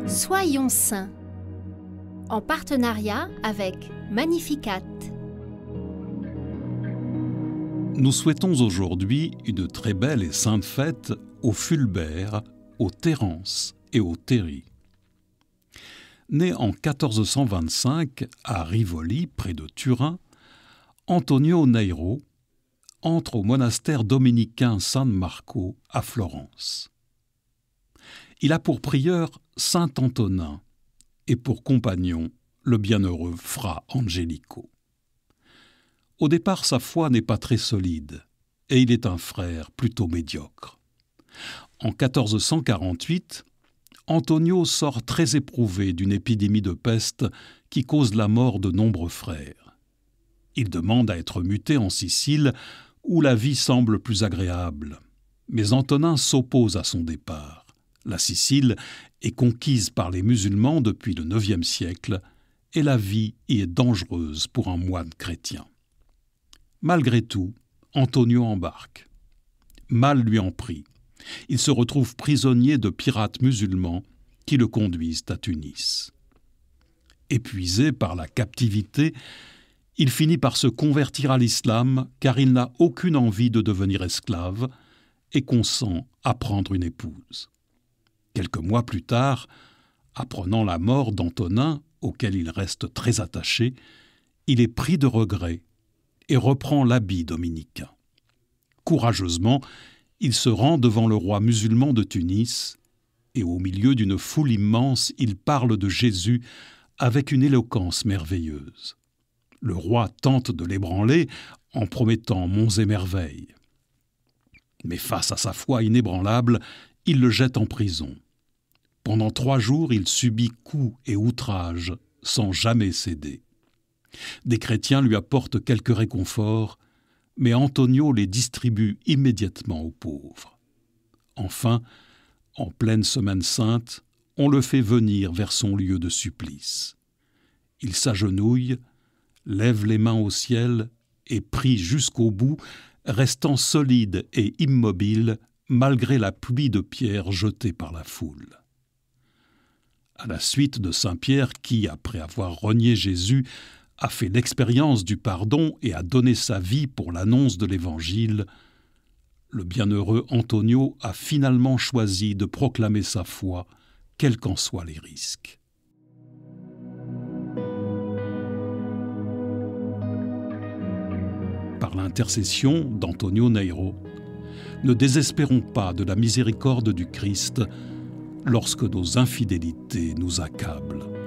Soyons saints, en partenariat avec Magnificat. Nous souhaitons aujourd'hui une très belle et sainte fête aux Fulbert, aux Terence et aux Terry. Né en 1425 à Rivoli, près de Turin, Antonio Neiro entre au monastère dominicain San Marco à Florence. Il a pour prieur saint Antonin et pour compagnon le bienheureux Fra Angelico. Au départ, sa foi n'est pas très solide et il est un frère plutôt médiocre. En 1448, Antonio sort très éprouvé d'une épidémie de peste qui cause la mort de nombreux frères. Il demande à être muté en Sicile où la vie semble plus agréable. Mais Antonin s'oppose à son départ. La Sicile est conquise par les musulmans depuis le IXe siècle et la vie y est dangereuse pour un moine chrétien. Malgré tout, Antonio embarque. Mal lui en prit. Il se retrouve prisonnier de pirates musulmans qui le conduisent à Tunis. Épuisé par la captivité, il finit par se convertir à l'islam car il n'a aucune envie de devenir esclave et consent à prendre une épouse. Quelques mois plus tard, apprenant la mort d'Antonin, auquel il reste très attaché, il est pris de regret et reprend l'habit dominicain. Courageusement, il se rend devant le roi musulman de Tunis et au milieu d'une foule immense, il parle de Jésus avec une éloquence merveilleuse. Le roi tente de l'ébranler en promettant monts et merveilles. Mais face à sa foi inébranlable, il le jette en prison. Pendant 3 jours, il subit coups et outrages sans jamais céder. Des chrétiens lui apportent quelques réconforts, mais Antonio les distribue immédiatement aux pauvres. Enfin, en pleine semaine sainte, on le fait venir vers son lieu de supplice. Il s'agenouille, lève les mains au ciel et prie jusqu'au bout, restant solide et immobile malgré la pluie de pierres jetées par la foule. À la suite de saint Pierre qui, après avoir renié Jésus, a fait l'expérience du pardon et a donné sa vie pour l'annonce de l'Évangile, le bienheureux Antonio a finalement choisi de proclamer sa foi, quels qu'en soient les risques. Par l'intercession d'Antonio Neiro, ne désespérons pas de la miséricorde du Christ lorsque nos infidélités nous accablent.